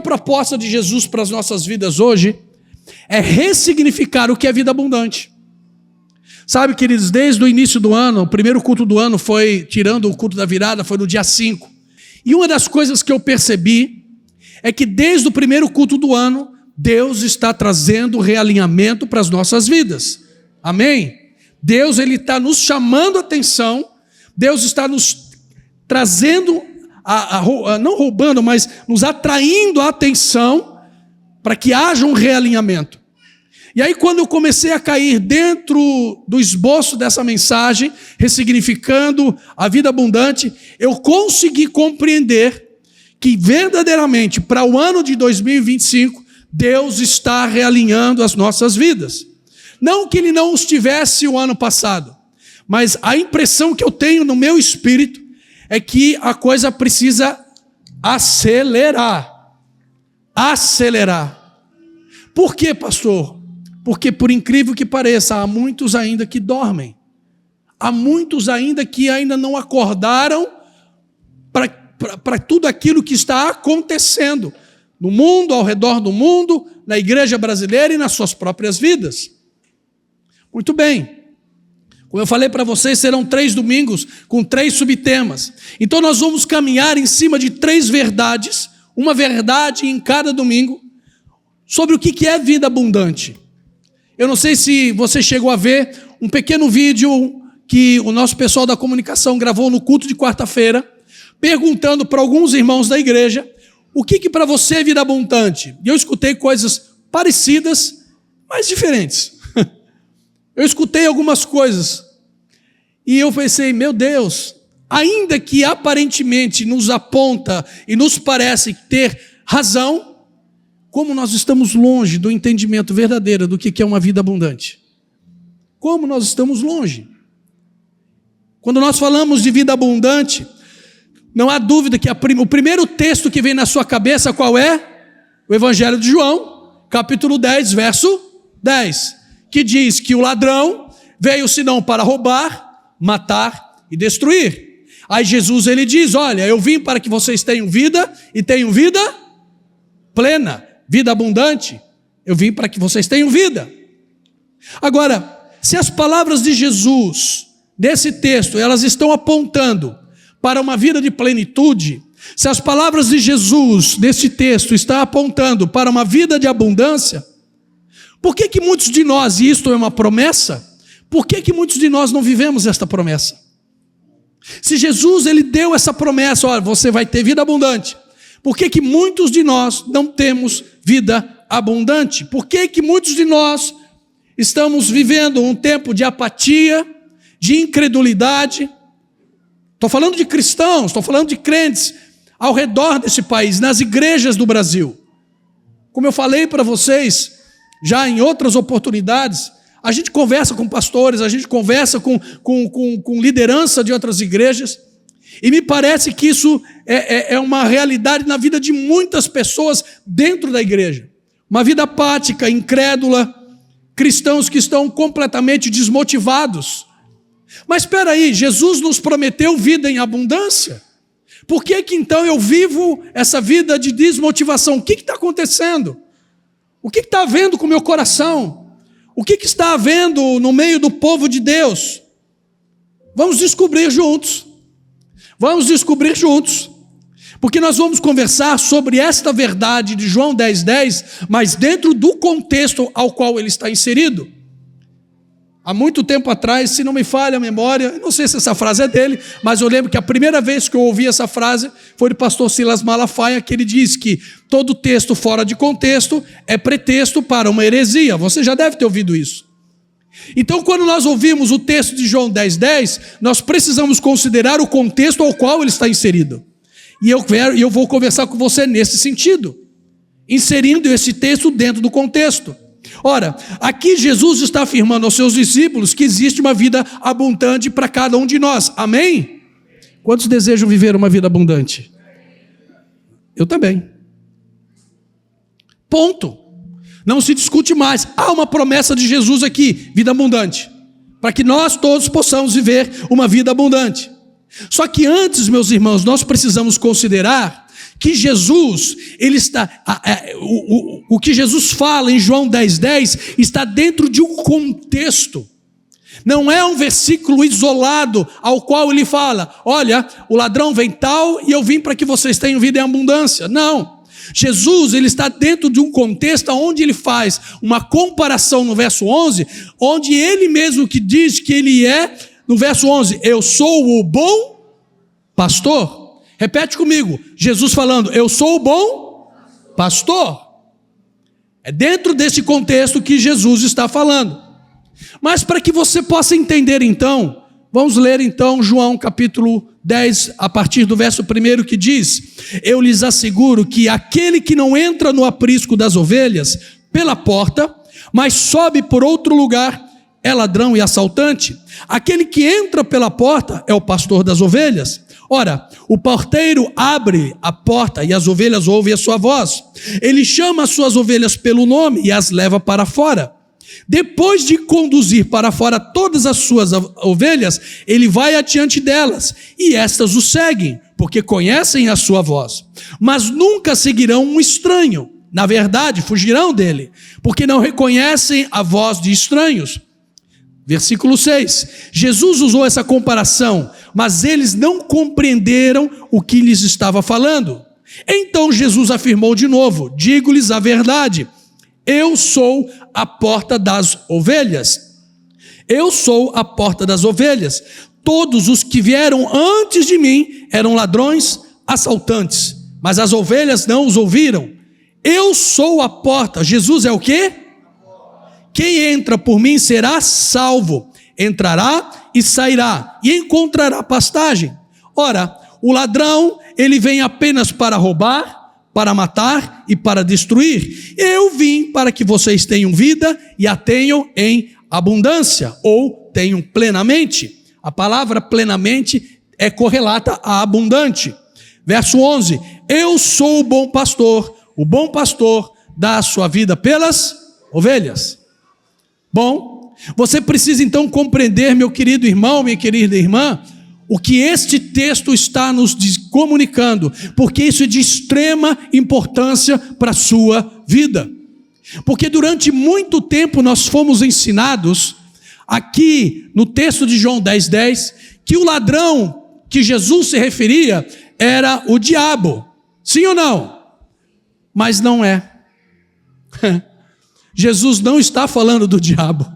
proposta de Jesus para as nossas vidas hoje é ressignificar o que é vida abundante. Sabe, queridos, desde o início do ano, o primeiro culto do ano foi, tirando o culto da virada, foi no dia 5. E uma das coisas que eu percebi é que desde o primeiro culto do ano, Deus está trazendo realinhamento para as nossas vidas. Amém? Deus, Ele está nos chamando a atenção, Deus está nos trazendo, não roubando, mas nos atraindo a atenção para que haja um realinhamento. E aí, quando eu comecei a cair dentro do esboço dessa mensagem, ressignificando a vida abundante, eu consegui compreender que verdadeiramente, para o ano de 2025, Deus está realinhando as nossas vidas. Não que Ele não os tivesse o ano passado, mas a impressão que eu tenho no meu espírito é que a coisa precisa acelerar. Acelerar. Por quê, pastor? Porque, por incrível que pareça, há muitos ainda que dormem. Há muitos ainda que ainda não acordaram para tudo aquilo que está acontecendo no mundo, ao redor do mundo, na igreja brasileira e nas suas próprias vidas. Muito bem. Como eu falei para vocês, serão 3 domingos com 3 subtemas. Então nós vamos caminhar em cima de 3 verdades, uma verdade em cada domingo, sobre o que é vida abundante. Eu não sei se você chegou a ver um pequeno vídeo que o nosso pessoal da comunicação gravou no culto de quarta-feira, perguntando para alguns irmãos da igreja o que para você é vida abundante. E eu escutei coisas parecidas, mas diferentes. Eu escutei algumas coisas e eu pensei, meu Deus, ainda que aparentemente nos aponta e nos parece ter razão, como nós estamos longe do entendimento verdadeiro do que é uma vida abundante. Como nós estamos longe. Quando nós falamos de vida abundante, não há dúvida que o primeiro texto que vem na sua cabeça, qual é? O Evangelho de João, capítulo 10, verso 10, que diz que o ladrão veio senão para roubar, matar e destruir. Aí Jesus, ele diz, olha, eu vim para que vocês tenham vida e tenham vida plena. Vida abundante, eu vim para que vocês tenham vida. Agora, se as palavras de Jesus, nesse texto, elas estão apontando para uma vida de plenitude, se as palavras de Jesus, nesse texto, estão apontando para uma vida de abundância, por que muitos de nós, e isto é uma promessa, por que muitos de nós não vivemos esta promessa? Se Jesus, ele deu essa promessa, olha, você vai ter vida abundante, por que muitos de nós não temos vida abundante? Por que muitos de nós estamos vivendo um tempo de apatia, de incredulidade? Estou falando de cristãos, estou falando de crentes ao redor desse país, nas igrejas do Brasil. Como eu falei para vocês, já em outras oportunidades, a gente conversa com pastores, a gente conversa com liderança de outras igrejas, e me parece que isso é uma realidade na vida de muitas pessoas dentro da igreja. Uma vida apática, incrédula, cristãos que estão completamente desmotivados. Mas espera aí, Jesus nos prometeu vida em abundância. Por que então eu vivo essa vida de desmotivação? O que está acontecendo? O que está havendo com o meu coração? O que está havendo no meio do povo de Deus? Vamos descobrir juntos. Vamos descobrir juntos, porque nós vamos conversar sobre esta verdade de João 10:10, mas dentro do contexto ao qual ele está inserido. Há muito tempo atrás, se não me falha a memória, não sei se essa frase é dele, mas eu lembro que a primeira vez que eu ouvi essa frase foi do pastor Silas Malafaia, que ele diz que todo texto fora de contexto é pretexto para uma heresia. Você já deve ter ouvido isso. Então, quando nós ouvimos o texto de João 10:10, nós precisamos considerar o contexto ao qual ele está inserido. E eu vou conversar com você nesse sentido, inserindo esse texto dentro do contexto. Ora, aqui Jesus está afirmando aos seus discípulos que existe uma vida abundante para cada um de nós. Amém? Quantos desejam viver uma vida abundante? Eu também. Ponto. Não se discute mais. Há uma promessa de Jesus aqui, vida abundante, para que nós todos possamos viver uma vida abundante. Só que antes, meus irmãos, nós precisamos considerar que Jesus, ele está, o que Jesus fala em João 10:10 está dentro de um contexto. Não é um versículo isolado ao qual ele fala: olha, o ladrão vem tal e eu vim para que vocês tenham vida em abundância. Não. Jesus, ele está dentro de um contexto onde ele faz uma comparação no verso 11, onde ele mesmo que diz que ele é, no verso 11, eu sou o bom pastor. Repete comigo, Jesus falando, eu sou o bom pastor. É dentro desse contexto que Jesus está falando. Mas para que você possa entender então, vamos ler então João capítulo 10, a partir do verso 1, que diz: eu lhes asseguro que aquele que não entra no aprisco das ovelhas pela porta, mas sobe por outro lugar, é ladrão e assaltante. Aquele que entra pela porta é o pastor das ovelhas. Ora, o porteiro abre a porta e as ovelhas ouvem a sua voz. Ele chama as suas ovelhas pelo nome e as leva para fora. Depois de conduzir para fora todas as suas ovelhas, ele vai adiante delas, e estas o seguem, porque conhecem a sua voz. Mas nunca seguirão um estranho. Na verdade, fugirão dele, porque não reconhecem a voz de estranhos. Versículo 6. Jesus usou essa comparação, mas eles não compreenderam o que lhes estava falando. Então Jesus afirmou de novo: digo-lhes a verdade, eu sou a porta das ovelhas. Eu sou a porta das ovelhas. Todos os que vieram antes de mim eram ladrões, assaltantes, mas as ovelhas não os ouviram. Eu sou a porta. Jesus é o quê? Quem entra por mim será salvo. Entrará e sairá e encontrará pastagem. Ora, o ladrão, ele vem apenas para roubar, para matar e para destruir. Eu vim para que vocês tenham vida e a tenham em abundância, ou tenham plenamente. A palavra plenamente é correlata a abundante. Verso 11, eu sou o bom pastor dá a sua vida pelas ovelhas. Bom, você precisa então compreender, meu querido irmão, minha querida irmã, o que este texto está nos comunicando, porque isso é de extrema importância para a sua vida. Porque durante muito tempo nós fomos ensinados, aqui no texto de João 10:10, que o ladrão que Jesus se referia era o diabo. Sim ou não? Mas não é. Jesus não está falando do diabo.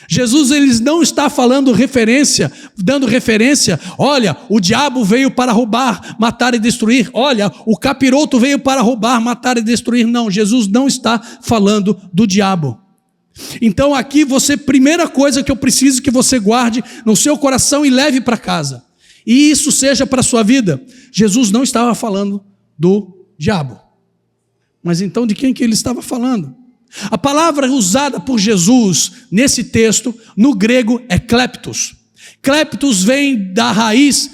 Jesus, ele não está dando referência, olha, o diabo veio para roubar, matar e destruir, olha, o capiroto veio para roubar, matar e destruir. Não, Jesus não está falando do diabo. Então aqui primeira coisa que eu preciso que você guarde no seu coração e leve para casa, e isso seja para a sua vida, Jesus não estava falando do diabo. Mas então de quem que ele estava falando? A palavra usada por Jesus nesse texto, no grego, é kleptos. Kleptos vem da raiz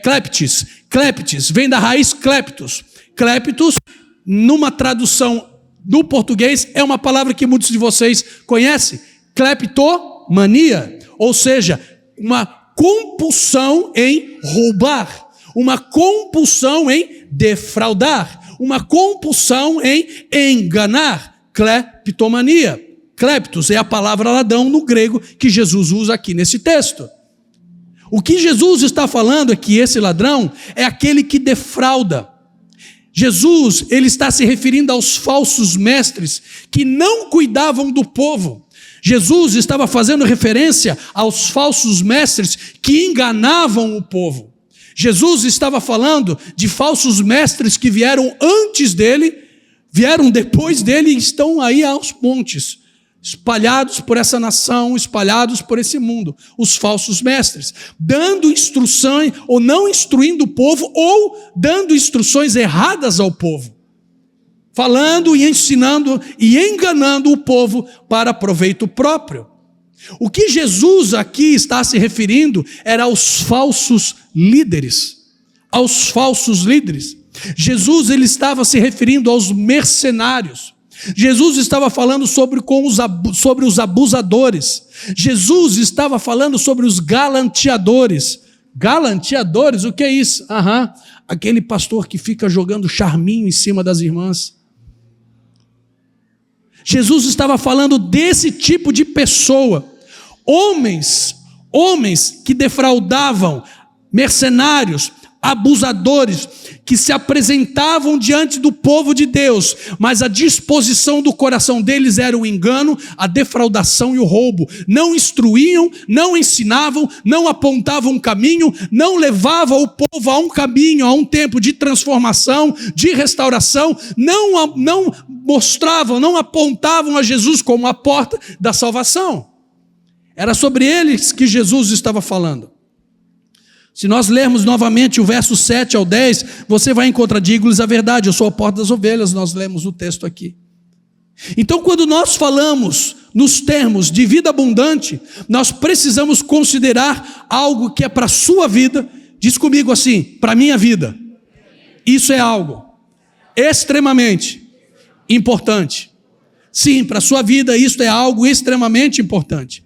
kleptis. Kleptis vem da raiz kleptos. Kleptos, numa tradução do português, é uma palavra que muitos de vocês conhecem. Kleptomania, ou seja, uma compulsão em roubar, uma compulsão em defraudar, uma compulsão em enganar. Kleptomania. Kleptos é a palavra ladrão no grego que Jesus usa aqui nesse texto. O que Jesus está falando é que esse ladrão é aquele que defrauda. Jesus, ele está se referindo aos falsos mestres que não cuidavam do povo. Jesus estava fazendo referência aos falsos mestres que enganavam o povo. Jesus estava falando de falsos mestres que vieram antes dele, vieram depois dele e estão aí aos montes, espalhados por essa nação, espalhados por esse mundo, os falsos mestres, dando instruções, ou não instruindo o povo, ou dando instruções erradas ao povo, falando e ensinando e enganando o povo para proveito próprio. O que Jesus aqui está se referindo era aos falsos líderes, Jesus, ele estava se referindo aos mercenários. Jesus estava falando sobre os abusadores. Jesus estava falando sobre os galanteadores. Galanteadores, o que é isso? Aquele pastor que fica jogando charminho em cima das irmãs. Jesus estava falando desse tipo de pessoa. Homens que defraudavam, mercenários, abusadores, que se apresentavam diante do povo de Deus, mas a disposição do coração deles era o engano, a defraudação e o roubo. Não instruíam, não ensinavam, não apontavam um caminho, não levavam o povo a um caminho, a um tempo de transformação, de restauração, não mostravam, não apontavam a Jesus como a porta da salvação. Era sobre eles que Jesus estava falando. Se nós lermos novamente o verso 7 ao 10, você vai encontrar, digo-lhes a verdade, eu sou a porta das ovelhas, nós lemos o texto aqui. Então, quando nós falamos nos termos de vida abundante, nós precisamos considerar algo que é para a sua vida, diz comigo assim, para a minha vida. Isso é algo extremamente importante. Sim, para a sua vida isso é algo extremamente importante.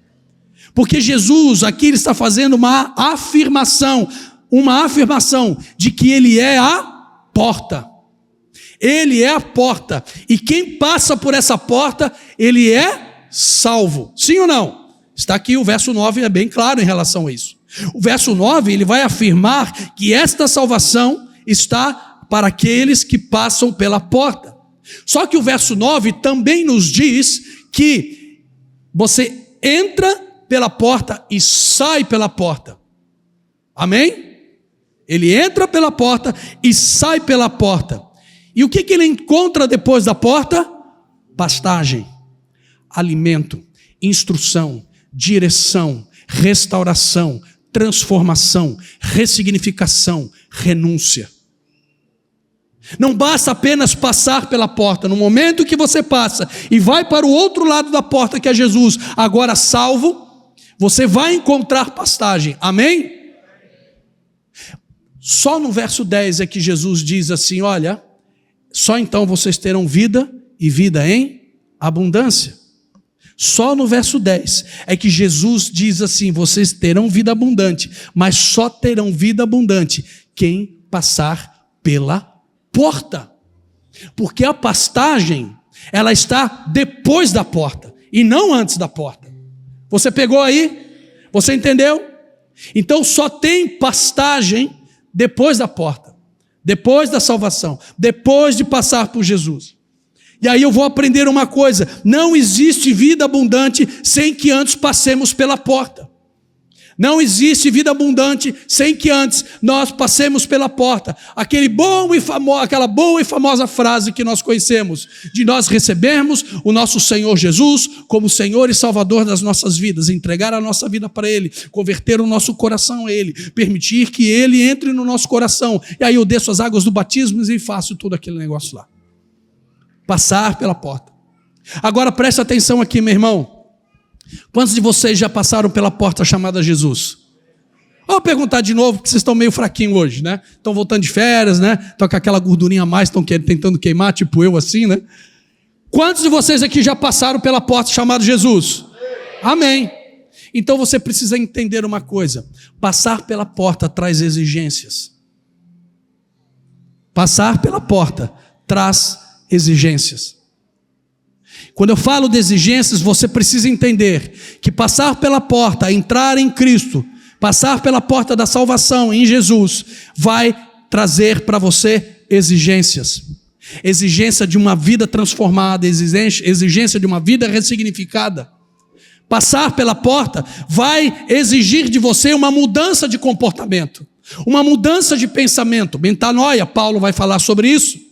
Porque Jesus aqui ele está fazendo uma afirmação de que Ele é a porta. Ele é a porta. E quem passa por essa porta, ele é salvo. Sim ou não? Está aqui o verso 9, é bem claro em relação a isso. O verso 9, ele vai afirmar que esta salvação está para aqueles que passam pela porta. Só que o verso 9 também nos diz que você entra pela porta e sai pela porta. Amém? Ele entra pela porta e sai pela porta. E o que ele encontra depois da porta? Pastagem, alimento, instrução, direção, restauração, transformação, ressignificação, renúncia. Não basta apenas passar pela porta. No momento que você passa e vai para o outro lado da porta, que é Jesus, agora salvo, você vai encontrar pastagem. Amém? Só no verso 10 é que Jesus diz assim, olha, só então vocês terão vida e vida em abundância. Só no verso 10 é que Jesus diz assim, vocês terão vida abundante, mas só terão vida abundante quem passar pela porta. Porque a pastagem, ela está depois da porta e não antes da porta. Você pegou aí? Você entendeu? Então só tem pastagem depois da porta, depois da salvação, depois de passar por Jesus. E aí eu vou aprender uma coisa: não existe vida abundante sem que antes passemos pela porta. Não existe vida abundante sem que antes nós passemos pela porta. Aquela boa e famosa frase que nós conhecemos, de nós recebermos o nosso Senhor Jesus como Senhor e Salvador das nossas vidas, entregar a nossa vida para Ele, converter o nosso coração a Ele, permitir que Ele entre no nosso coração. E aí eu desço as águas do batismo e faço tudo aquele negócio lá. Passar pela porta. Agora preste atenção aqui, meu irmão. Quantos de vocês já passaram pela porta chamada Jesus? Vou perguntar de novo, porque vocês estão meio fraquinhos hoje, né? Estão voltando de férias, né? Estão com aquela gordurinha a mais, estão tentando queimar, tipo eu assim, né? Quantos de vocês aqui já passaram pela porta chamada Jesus? Amém. Então você precisa entender uma coisa: passar pela porta traz exigências. Passar pela porta traz exigências. Quando eu falo de exigências, você precisa entender que passar pela porta, entrar em Cristo, passar pela porta da salvação em Jesus, vai trazer para você exigências. Exigência de uma vida transformada, exigência de uma vida ressignificada. Passar pela porta vai exigir de você uma mudança de comportamento, uma mudança de pensamento. Metanoia, Paulo vai falar sobre isso.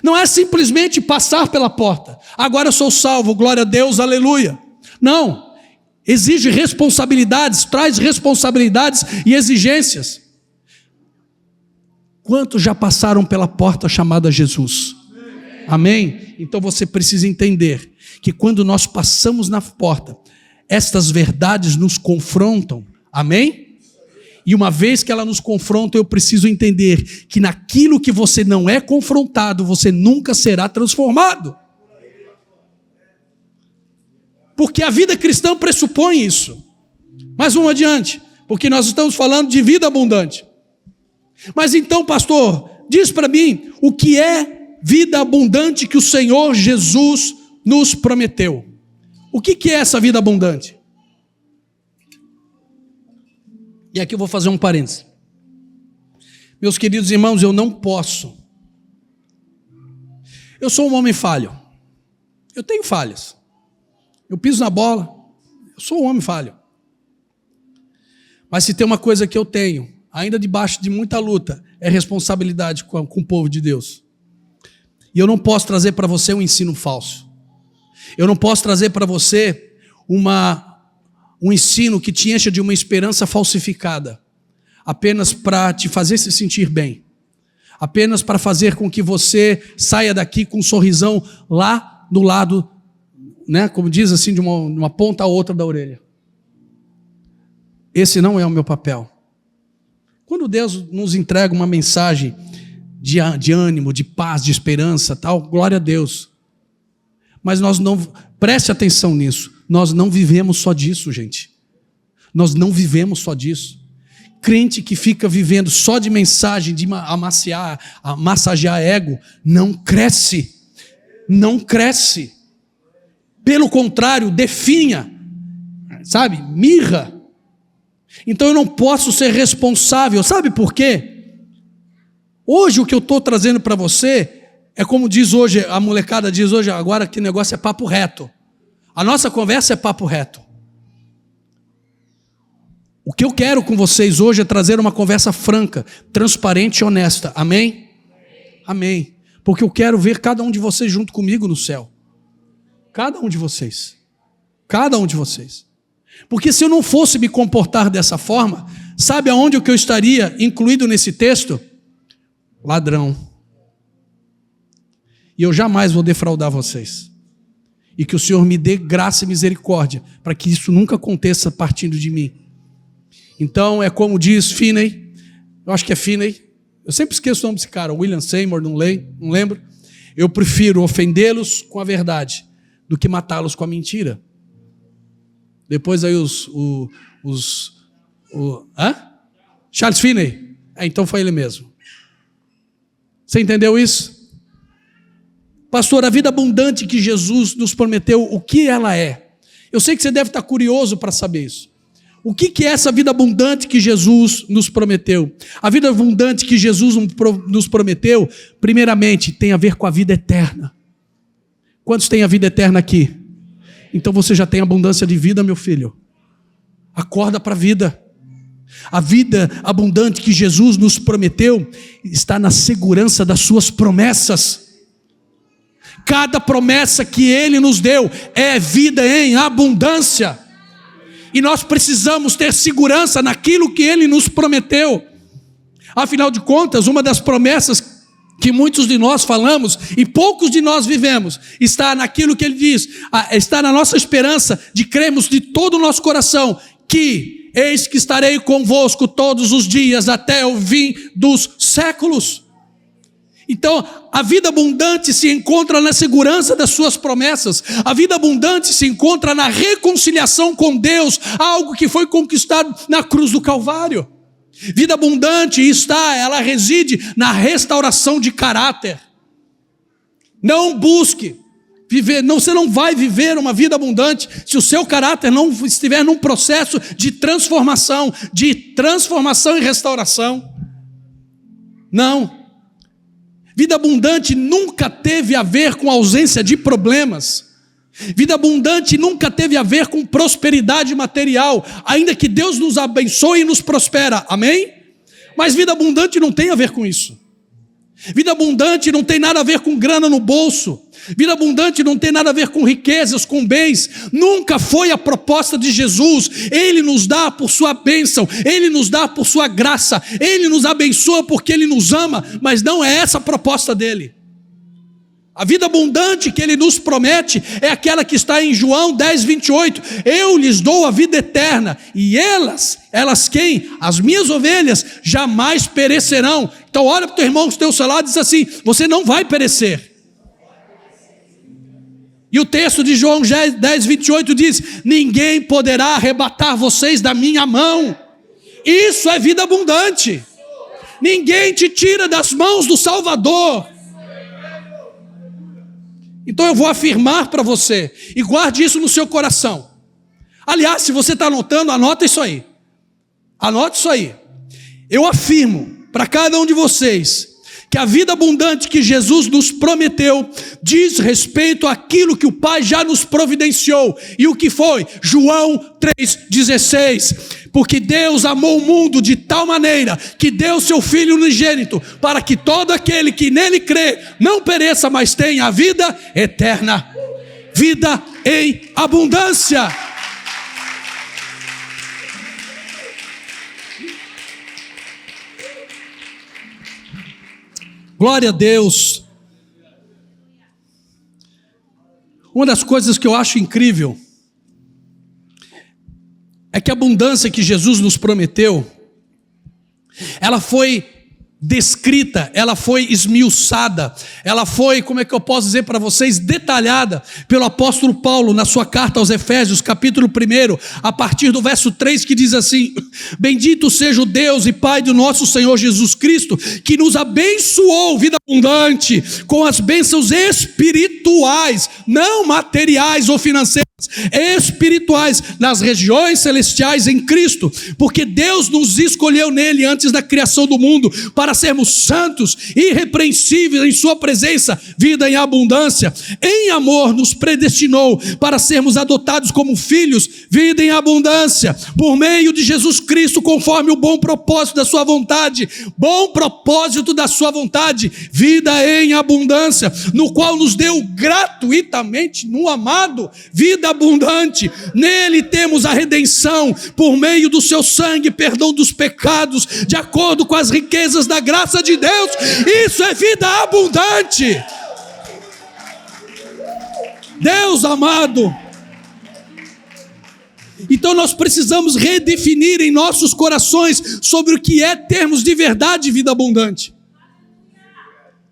Não é simplesmente passar pela porta. Agora eu sou salvo, glória a Deus, aleluia. Não, exige responsabilidades, traz responsabilidades e exigências. Quantos já passaram pela porta chamada Jesus? Amém? Então você precisa entender que quando nós passamos na porta, estas verdades nos confrontam. Amém? E uma vez que ela nos confronta, eu preciso entender que naquilo que você não é confrontado, você nunca será transformado. Porque a vida cristã pressupõe isso. Mas vamos adiante. porque nós estamos falando de vida abundante. Mas então, pastor, diz para mim o que é vida abundante que o Senhor Jesus nos prometeu. O que é essa vida abundante? E aqui eu vou fazer um parênteses. Meus queridos irmãos, eu não posso. Eu sou um homem falho. Eu tenho falhas. Eu piso na bola. Eu sou um homem falho. Mas se tem uma coisa que eu tenho, ainda debaixo de muita luta, é responsabilidade com o povo de Deus. E eu não posso trazer para você um ensino falso. Eu não posso trazer para você um ensino que te encha de uma esperança falsificada, apenas para te fazer se sentir bem, apenas para fazer com que você saia daqui com um sorrisão lá do lado, né, como diz assim, de uma ponta a outra da orelha. Esse não é o meu papel. Quando Deus nos entrega uma mensagem de ânimo, de paz, de esperança, tal, glória a Deus. Mas nós não, preste atenção nisso, nós não vivemos só disso, gente. Nós não vivemos só disso. Crente que fica vivendo só de mensagem, de massagear ego, não cresce. Não cresce. Pelo contrário, definha, sabe, mirra. Então eu não posso ser responsável, sabe por quê? Hoje o que eu estou trazendo para você é como diz hoje, a molecada diz hoje, agora que negócio é papo reto. A nossa conversa é papo reto. O que eu quero com vocês hoje é trazer uma conversa franca, transparente e honesta. Amém? Amém. Porque eu quero ver cada um de vocês junto comigo no céu. Cada um de vocês. Cada um de vocês. Porque se eu não fosse me comportar dessa forma, sabe aonde que eu estaria incluído nesse texto? Ladrão. E eu jamais vou defraudar vocês. E que o Senhor me dê graça e misericórdia, para que isso nunca aconteça partindo de mim. Então é como diz Finney, eu acho que é Finney, eu sempre esqueço o nome desse cara, William Seymour, não lembro. Eu prefiro ofendê-los com a verdade, do que matá-los com a mentira. Depois aí Charles Finney, então foi ele mesmo. Você entendeu isso? Pastor, a vida abundante que Jesus nos prometeu, o que ela é? Eu sei que você deve estar curioso para saber isso. O que é essa vida abundante que Jesus nos prometeu? A vida abundante que Jesus nos prometeu, primeiramente, tem a ver com a vida eterna. Quantos têm a vida eterna aqui? Então você já tem abundância de vida, meu filho. Acorda para a vida. A vida abundante que Jesus nos prometeu está na segurança das suas promessas. Cada promessa que Ele nos deu é vida em abundância. E nós precisamos ter segurança naquilo que Ele nos prometeu. Afinal de contas, uma das promessas que muitos de nós falamos e poucos de nós vivemos, está naquilo que Ele diz, está na nossa esperança de crermos de todo o nosso coração que eis que estarei convosco todos os dias até o fim dos séculos. Então, a vida abundante se encontra na segurança das suas promessas. A vida abundante se encontra na reconciliação com Deus, algo que foi conquistado na cruz do Calvário. Vida abundante ela reside na restauração de caráter. Não busque viver, você não vai viver uma vida abundante se o seu caráter não estiver num processo de transformação e restauração. Não. Vida abundante nunca teve a ver com ausência de problemas. Vida abundante nunca teve a ver com prosperidade material, ainda que Deus nos abençoe e nos prospera, amém? Mas vida abundante não tem a ver com isso. Vida abundante não tem nada a ver com grana no bolso. Vida abundante não tem nada a ver com riquezas, com bens. Nunca foi a proposta de Jesus. Ele nos dá por sua bênção, Ele nos dá por sua graça, Ele nos abençoa porque Ele nos ama, mas não é essa a proposta dEle. A vida abundante que Ele nos promete é aquela que está em João 10, 28. Eu lhes dou a vida eterna, e elas quem? As minhas ovelhas jamais perecerão. Então olha para o teu irmão que está ao seu lado e diz assim: você não vai perecer. E o texto de João 10, 28 diz: ninguém poderá arrebatar vocês da minha mão. Isso é vida abundante. Ninguém te tira das mãos do Salvador. Então eu vou afirmar para você, e guarde isso no seu coração. Aliás, se você está anotando, anota isso aí. Anote isso aí. Eu afirmo para cada um de vocês que a vida abundante que Jesus nos prometeu diz respeito àquilo que o Pai já nos providenciou. E o que foi? João 3,16. Porque Deus amou o mundo de tal maneira que deu seu Filho unigênito, para que todo aquele que nele crê não pereça, mas tenha a vida eterna. Vida em abundância. Glória a Deus. Uma das coisas que eu acho incrível é que a abundância que Jesus nos prometeu, ela foi descrita, ela foi esmiuçada, ela foi, como é que eu posso dizer para vocês, detalhada pelo apóstolo Paulo na sua carta aos Efésios, capítulo 1, a partir do verso 3, que diz assim: bendito seja o Deus e Pai do nosso Senhor Jesus Cristo, que nos abençoou, vida abundante, com as bênçãos espirituais, não materiais ou financeiras, espirituais, nas regiões celestiais em Cristo, porque Deus nos escolheu nele antes da criação do mundo, para sermos santos, irrepreensíveis em sua presença, vida em abundância. Em amor nos predestinou para sermos adotados como filhos, vida em abundância, por meio de Jesus Cristo, conforme o bom propósito da sua vontade, vida em abundância, no qual nos deu gratuitamente no amado, vida abundante. Nele temos a redenção, por meio do seu sangue, perdão dos pecados, de acordo com as riquezas da graça de Deus. Isso é vida abundante. Deus amado. Então nós precisamos redefinir em nossos corações sobre o que é termos de verdade vida abundante.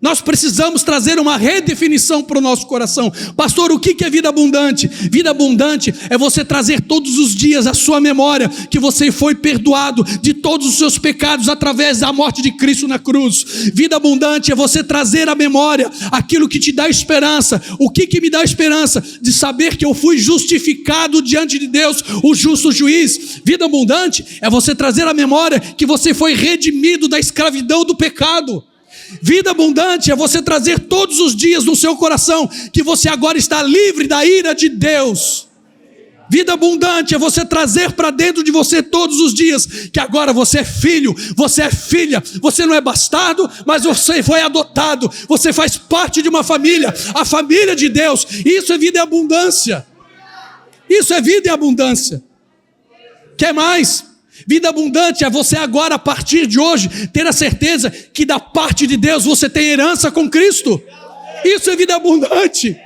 Nós precisamos trazer uma redefinição para o nosso coração. Pastor, o que é vida abundante? Vida abundante é você trazer todos os dias à sua memória que você foi perdoado de todos os seus pecados através da morte de Cristo na cruz. Vida abundante é você trazer à memória aquilo que te dá esperança. O que me dá esperança? De saber que eu fui justificado diante de Deus, o justo juiz. Vida abundante é você trazer à memória que você foi redimido da escravidão do pecado. Vida abundante é você trazer todos os dias no seu coração que você agora está livre da ira de Deus. Vida abundante é você trazer para dentro de você todos os dias que agora você é filho, você é filha, você não é bastardo, mas você foi adotado, você faz parte de uma família, a família de Deus. Isso é vida em abundância. Isso é vida em abundância. Quer mais? Vida abundante é você agora, a partir de hoje, ter a certeza que da parte de Deus você tem herança com Cristo. Isso é vida abundante.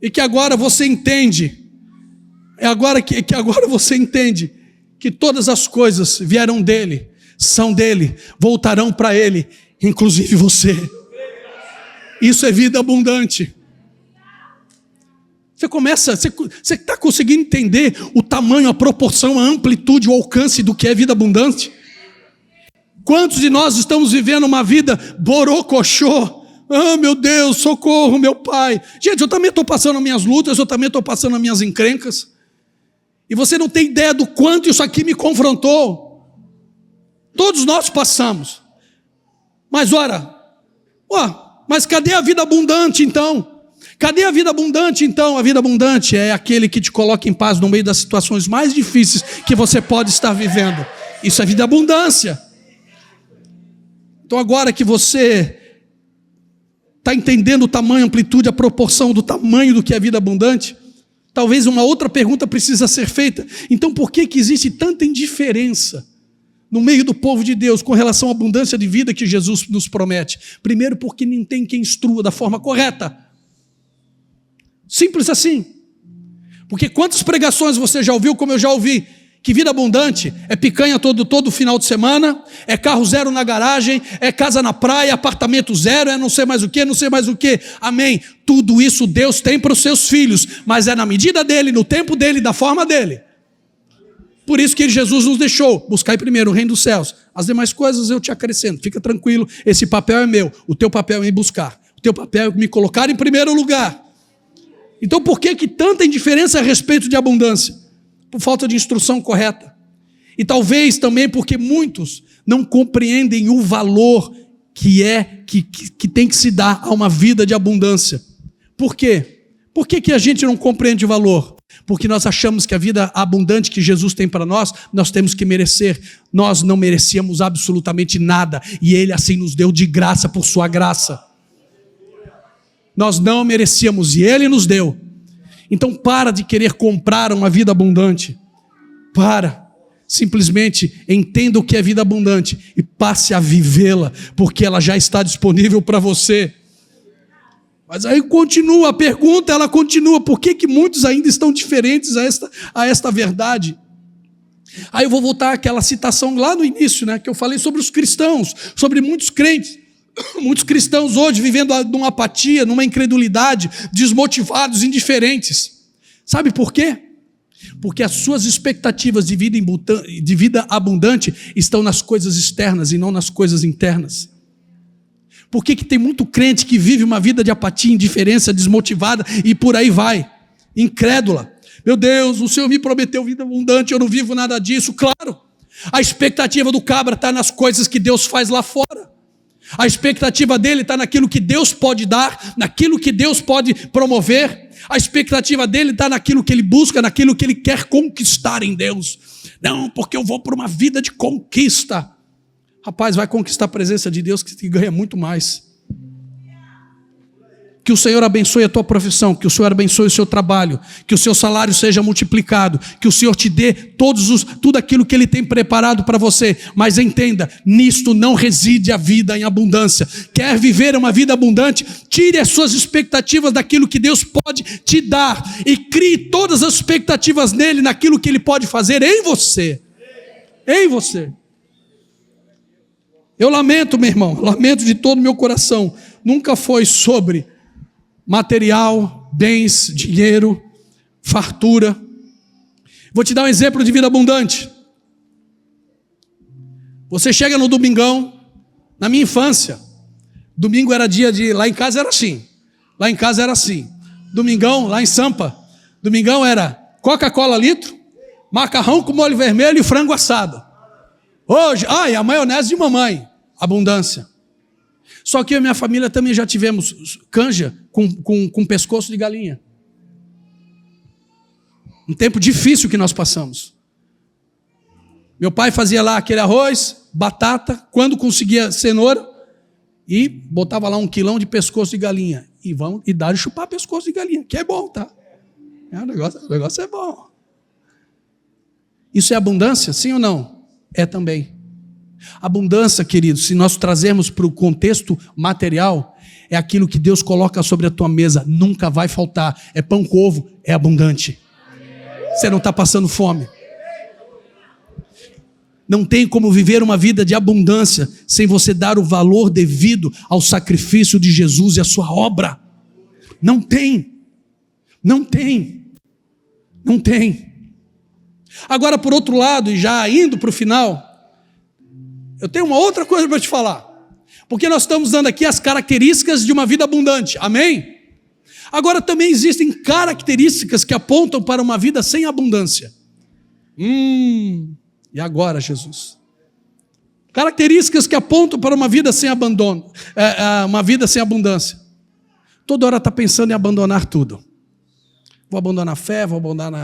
E que agora você entende, que agora você entende que todas as coisas vieram dele, são dele, voltarão para ele, inclusive você. Isso é vida abundante. Você está conseguindo entender o tamanho, a proporção, a amplitude, o alcance do que é vida abundante? Quantos de nós estamos vivendo uma vida borocochô? Ah, meu Deus, socorro, meu Pai. Gente, eu também estou passando as minhas lutas, eu também estou passando as minhas encrencas. E você não tem ideia do quanto isso aqui me confrontou. Todos nós passamos. Mas mas cadê a vida abundante então? Cadê a vida abundante então? A vida abundante é aquele que te coloca em paz no meio das situações mais difíceis que você pode estar vivendo. Isso é vida abundância. Então agora que você está entendendo o tamanho, a amplitude, a proporção do tamanho do que é vida abundante, talvez uma outra pergunta precisa ser feita. Então por que existe tanta indiferença no meio do povo de Deus com relação à abundância de vida que Jesus nos promete? Primeiro, porque não tem quem instrua da forma correta. Simples assim. Porque quantas pregações você já ouviu, como eu já ouvi, que vida abundante é picanha todo final de semana, é carro zero na garagem, é casa na praia, apartamento zero, é não sei mais o que. Amém. Tudo isso Deus tem para os seus filhos, mas é na medida dele, no tempo dele, da forma dele. Por isso que Jesus nos deixou. Buscai primeiro o reino dos céus. As demais coisas eu te acrescento. Fica tranquilo, esse papel é meu. O teu papel é me buscar. O teu papel é me colocar em primeiro lugar. Então por que tanta indiferença a respeito de abundância? Por falta de instrução correta. E talvez também porque muitos não compreendem o valor que tem que se dar a uma vida de abundância. Por quê? Por que a gente não compreende o valor? Porque nós achamos que a vida abundante que Jesus tem para nós temos que merecer. Nós não merecíamos absolutamente nada, e Ele assim nos deu de graça por sua graça. Nós não merecíamos e Ele nos deu. Então para de querer comprar uma vida abundante. Simplesmente entenda o que é vida abundante e passe a vivê-la, porque ela já está disponível para você. Mas aí continua, a pergunta ela continua, por que muitos ainda estão diferentes a esta verdade? Aí eu vou voltar àquela citação lá no início, né, que eu falei sobre os cristãos, sobre muitos crentes. Muitos cristãos hoje vivendo numa apatia, numa incredulidade, desmotivados, indiferentes. Sabe por quê? Porque as suas expectativas de vida abundante estão nas coisas externas e não nas coisas internas. Por que tem muito crente que vive uma vida de apatia, indiferença, desmotivada e por aí vai, incrédula? Meu Deus, o Senhor me prometeu vida abundante, eu não vivo nada disso. Claro, a expectativa do cabra está nas coisas que Deus faz lá fora. A expectativa dele está naquilo que Deus pode dar, naquilo que Deus pode promover. A expectativa dele está naquilo que ele busca, naquilo que ele quer conquistar em Deus. Não, porque eu vou para uma vida de conquista. Rapaz, vai conquistar a presença de Deus, que ganha muito mais. Que o Senhor abençoe a tua profissão, que o Senhor abençoe o seu trabalho, que o seu salário seja multiplicado, que o Senhor te dê tudo aquilo que Ele tem preparado para você. Mas entenda, nisto não reside a vida em abundância. Quer viver uma vida abundante? Tire as suas expectativas daquilo que Deus pode te dar e crie todas as expectativas nele, naquilo que Ele pode fazer em você. Em você. Eu lamento, meu irmão, lamento de todo o meu coração. Nunca foi sobre material, bens, dinheiro, fartura. Vou te dar um exemplo de vida abundante. Você chega no domingão, na minha infância, domingo era dia de... Lá em casa era assim. Domingão, lá em Sampa, domingão era Coca-Cola litro, macarrão com molho vermelho e frango assado. Hoje, a maionese de mamãe, abundância. Só que eu e minha família também já tivemos canja com pescoço de galinha. Um tempo difícil que nós passamos. Meu pai fazia lá aquele arroz, batata, quando conseguia cenoura, e botava lá 1 quilão de pescoço de galinha. E dá de chupar pescoço de galinha, que é bom, tá? O negócio é bom. Isso é abundância, sim ou não? É também. Abundância, queridos, se nós trazermos para o contexto material, é aquilo que Deus coloca sobre a tua mesa, nunca vai faltar. É pão com ovo, é abundante. Você não está passando fome. Não tem como viver uma vida de abundância sem você dar o valor devido ao sacrifício de Jesus e à sua obra. Não tem. Agora, por outro lado, e já indo para o final, eu tenho uma outra coisa para te falar. Porque nós estamos dando aqui as características de uma vida abundante. Amém? Agora também existem características que apontam para uma vida sem abundância. E agora, Jesus? Características que apontam para uma vida sem abandono, uma vida sem abundância. Toda hora está pensando em abandonar tudo. Vou abandonar a fé, vou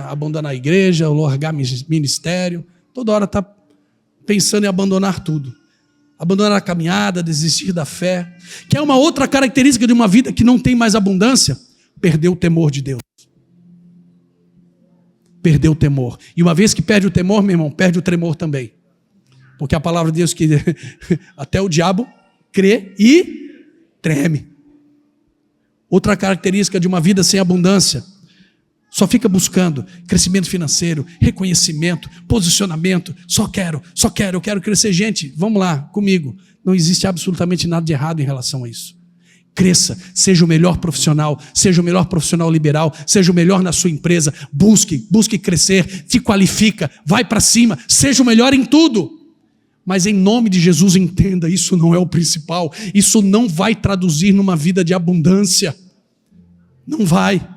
abandonar a igreja, vou largar ministério. Toda hora está pensando em abandonar tudo. Abandonar a caminhada, desistir da fé. Que é uma outra característica de uma vida que não tem mais abundância. Perder o temor de Deus. Perder o temor. E uma vez que perde o temor, meu irmão, perde o tremor também. Porque a palavra de Deus que até o diabo crê e treme. Outra característica de uma vida sem abundância. Só fica buscando crescimento financeiro, reconhecimento, posicionamento. Eu quero crescer. Gente, vamos lá comigo. Não existe absolutamente nada de errado em relação a isso. Cresça, seja o melhor profissional liberal, seja o melhor na sua empresa, busque crescer, te qualifica, vai para cima, seja o melhor em tudo. Mas em nome de Jesus, entenda, isso não é o principal, isso não vai traduzir numa vida de abundância, não vai.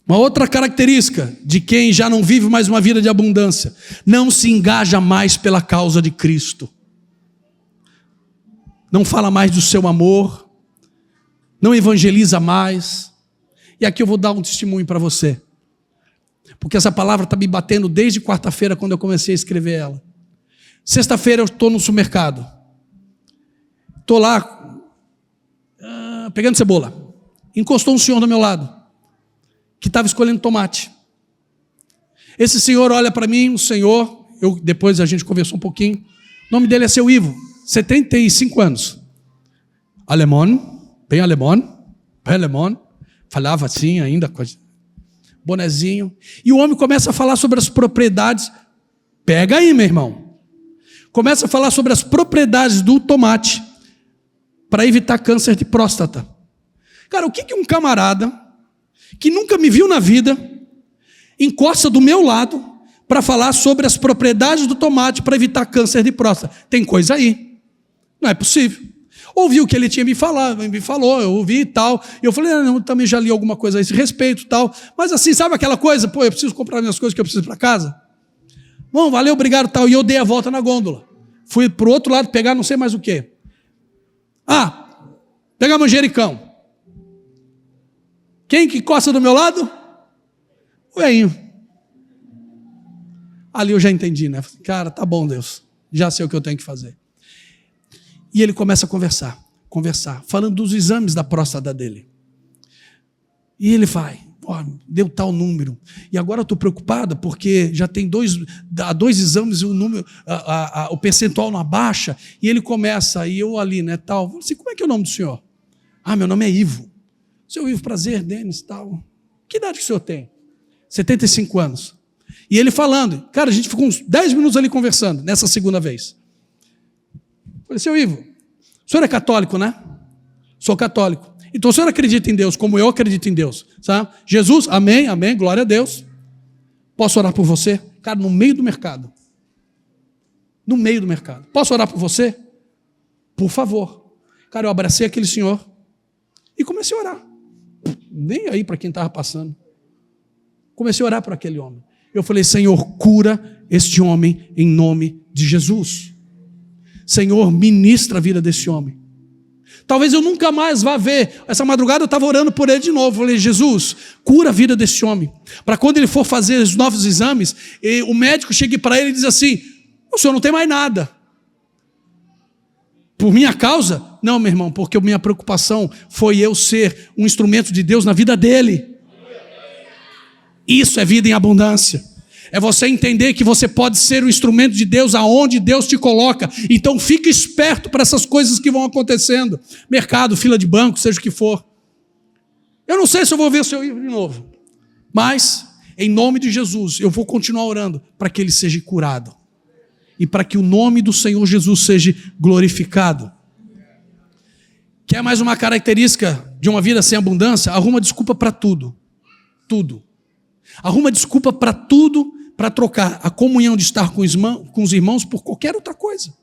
Uma outra característica de quem já não vive mais uma vida de abundância, não se engaja mais pela causa de Cristo. Não fala mais do seu amor, não evangeliza mais. E aqui eu vou dar um testemunho para você, porque essa palavra está me batendo desde quarta-feira, quando eu comecei a escrever ela. Sexta-feira eu estou no supermercado, estou lá pegando cebola, encostou um senhor do meu lado, que estava escolhendo tomate. Esse senhor olha para mim, um senhor, depois a gente conversou um pouquinho, o nome dele é seu Ivo, 75 anos, alemão, bem alemão, falava assim ainda, bonezinho, e o homem começa a falar sobre as propriedades, pega aí meu irmão, começa a falar sobre as propriedades do tomate, para evitar câncer de próstata. Cara, o que um camarada, que nunca me viu na vida, encosta do meu lado, para falar sobre as propriedades do tomate, para evitar câncer de próstata? Tem coisa aí. Não é possível. Ouvi o que ele tinha me falou, eu ouvi e tal, e eu falei, não, também já li alguma coisa a esse respeito e tal, mas assim, sabe aquela coisa, eu preciso comprar minhas coisas que eu preciso para casa? Bom, valeu, obrigado tal, e eu dei a volta na gôndola, fui para o outro lado pegar não sei mais o que, pegar manjericão. Quem que encosta do meu lado? O velhinho. Ali eu já entendi, né? Cara, tá bom, Deus, já sei o que eu tenho que fazer. E ele começa a conversar, falando dos exames da próstata dele. E ele vai, deu tal número. E agora eu estou preocupada porque já tem dois exames, o número, o percentual não abaixa. E ele começa, e eu ali, né, tal. Assim, como é que é o nome do senhor? Meu nome é Ivo. Seu Ivo, prazer, Denis, tal. Que idade que o senhor tem? 75 anos. E ele falando, cara, a gente ficou uns 10 minutos ali conversando, nessa segunda vez. Falei, seu Ivo, o senhor é católico, né? Sou católico. Então o senhor acredita em Deus, como eu acredito em Deus, sabe? Jesus, amém, amém, glória a Deus. Posso orar por você? Cara, no meio do mercado. No meio do mercado. Posso orar por você? Por favor. Cara, eu abracei aquele senhor e comecei a orar. Nem aí para quem estava passando. Comecei a orar por aquele homem. Eu falei, Senhor, cura este homem em nome de Jesus. Senhor, ministra a vida desse homem. Talvez eu nunca mais vá ver. Essa madrugada eu estava orando por ele de novo. Eu falei, Jesus, cura a vida desse homem. Para quando ele for fazer os novos exames, o médico chegue para ele e diz assim, o senhor não tem mais nada. Por minha causa? Não, meu irmão, porque a minha preocupação foi eu ser um instrumento de Deus na vida dele. Isso é vida em abundância. É você entender que você pode ser um instrumento de Deus aonde Deus te coloca. Então fique esperto para essas coisas que vão acontecendo. Mercado, fila de banco, seja o que for. Eu não sei se eu vou ver o seu Ivo de novo. Mas, em nome de Jesus, eu vou continuar orando para que ele seja curado. E para que o nome do Senhor Jesus seja glorificado. Quer mais uma característica de uma vida sem abundância? Arruma desculpa para tudo. Tudo. Arruma desculpa para tudo, para trocar a comunhão de estar com os irmãos por qualquer outra coisa.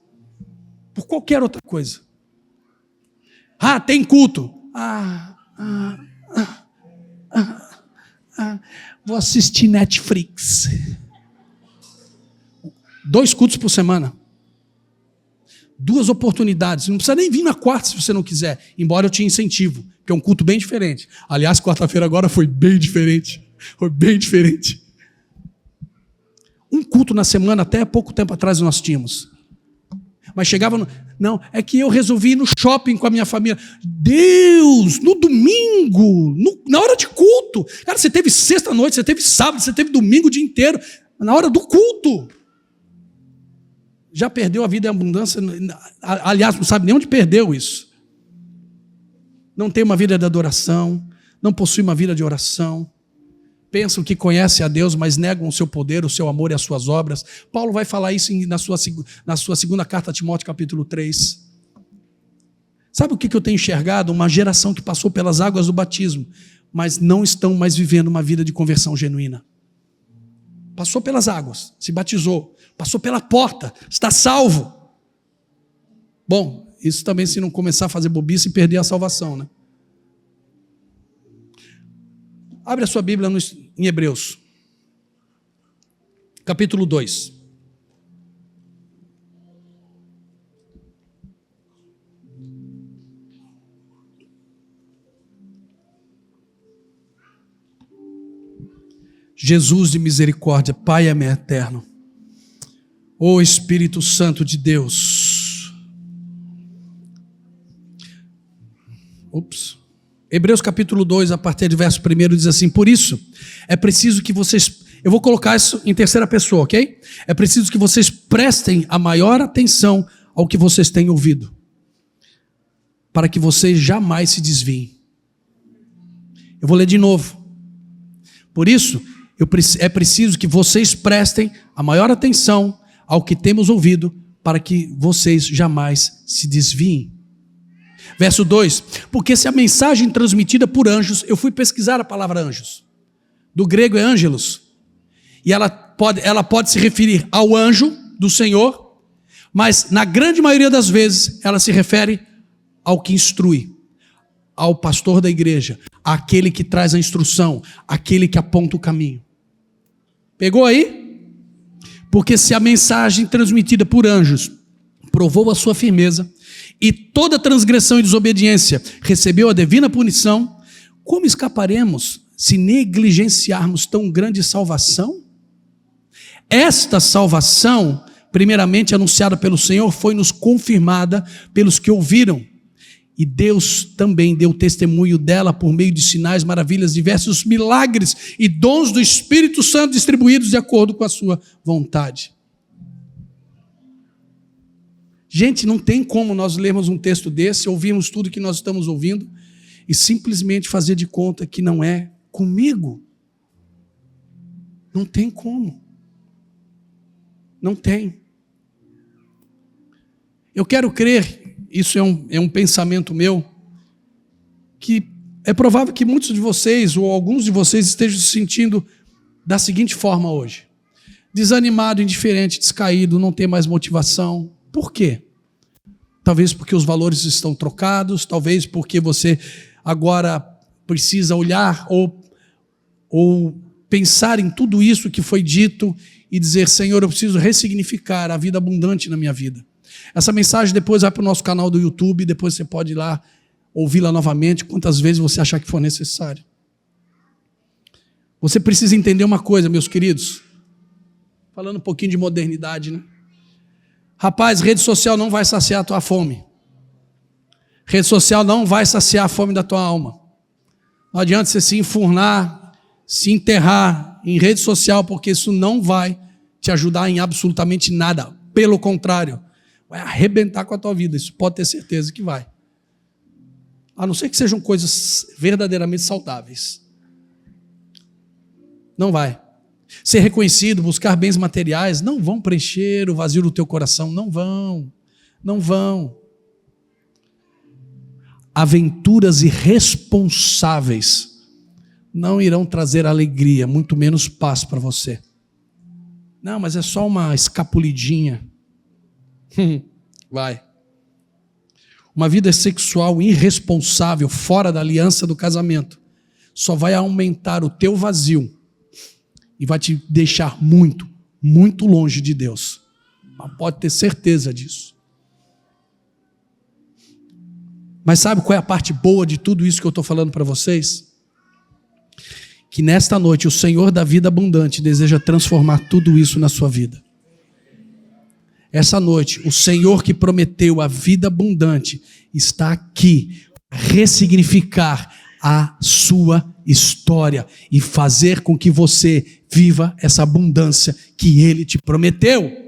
Por qualquer outra coisa. Tem culto. Vou assistir Netflix. 2 cultos por semana. 2 oportunidades. Não precisa nem vir na quarta se você não quiser. Embora eu te incentivo. Que é um culto bem diferente. Aliás, quarta-feira agora foi bem diferente. Foi bem diferente. Um culto na semana, até pouco tempo atrás nós tínhamos. Mas chegava não, é que eu resolvi ir no shopping com a minha família. Deus, no domingo, na hora de culto. Cara, você teve sexta-noite, você teve sábado, você teve domingo o dia inteiro. Na hora do culto. Já perdeu a vida em abundância. Aliás, não sabe nem onde perdeu isso. Não tem uma vida de adoração. Não possui uma vida de oração. Pensam que conhecem a Deus, mas negam o seu poder, o seu amor e as suas obras. Paulo vai falar isso na sua segunda carta a Timóteo, capítulo 3. Sabe o que eu tenho enxergado? Uma geração que passou pelas águas do batismo, mas não estão mais vivendo uma vida de conversão genuína. Passou pelas águas, se batizou, passou pela porta, está salvo. Bom, isso também se não começar a fazer bobice e perder a salvação, né? Abre a sua Bíblia em Hebreus, capítulo 2. Jesus de misericórdia, Pai eterno, ó Espírito Santo de Deus. Hebreus capítulo 2, a partir do verso 1, diz assim: por isso, é preciso que vocês... Eu vou colocar isso em terceira pessoa, ok? É preciso que vocês prestem a maior atenção ao que vocês têm ouvido, para que vocês jamais se desviem. Eu vou ler de novo. Por isso, é preciso que vocês prestem a maior atenção ao que temos ouvido, para que vocês jamais se desviem. Verso 2: porque se a mensagem transmitida por anjos, eu fui pesquisar a palavra anjos, do grego é ângelos, e ela pode se referir ao anjo do Senhor, mas na grande maioria das vezes ela se refere ao que instrui, ao pastor da igreja, àquele que traz a instrução, aquele que aponta o caminho. Pegou aí? Porque se a mensagem transmitida por anjos provou a sua firmeza, e toda transgressão e desobediência recebeu a devida punição, como escaparemos se negligenciarmos tão grande salvação? Esta salvação, primeiramente anunciada pelo Senhor, foi-nos confirmada pelos que ouviram. E Deus também deu testemunho dela por meio de sinais, maravilhas, diversos milagres e dons do Espírito Santo distribuídos de acordo com a sua vontade. Gente, não tem como nós lermos um texto desse, ouvirmos tudo que nós estamos ouvindo e simplesmente fazer de conta que não é comigo. Não tem como. Não tem. Eu quero crer, isso é um pensamento meu, que é provável que muitos de vocês, ou alguns de vocês, estejam se sentindo da seguinte forma hoje: desanimado, indiferente, descaído, não tem mais motivação. Por quê? Talvez porque os valores estão trocados, talvez porque você agora precisa olhar ou pensar em tudo isso que foi dito e dizer: Senhor, eu preciso ressignificar a vida abundante na minha vida. Essa mensagem depois vai para o nosso canal do YouTube, depois você pode ir lá, ouvi-la novamente, quantas vezes você achar que for necessário. Você precisa entender uma coisa, meus queridos, falando um pouquinho de modernidade, né? Rapaz, rede social não vai saciar a tua fome. Rede social não vai saciar a fome da tua alma. Não adianta você se enfurnar, se enterrar em rede social, porque isso não vai te ajudar em absolutamente nada. Pelo contrário, vai arrebentar com a tua vida. Isso pode ter certeza que vai. A não ser que sejam coisas verdadeiramente saudáveis. Não vai. Ser reconhecido, buscar bens materiais, não vão preencher o vazio do teu coração. Não vão. Não vão. Aventuras irresponsáveis não irão trazer alegria, muito menos paz para você. Não, mas é só uma escapulidinha. Vai. Uma vida sexual irresponsável, fora da aliança do casamento, só vai aumentar o teu vazio e vai te deixar muito, muito longe de Deus. Mas pode ter certeza disso. Mas sabe qual é a parte boa de tudo isso que eu estou falando para vocês? Que nesta noite o Senhor da vida abundante deseja transformar tudo isso na sua vida. Essa noite, o Senhor que prometeu a vida abundante está aqui para ressignificar a sua história e fazer com que você viva essa abundância que Ele te prometeu.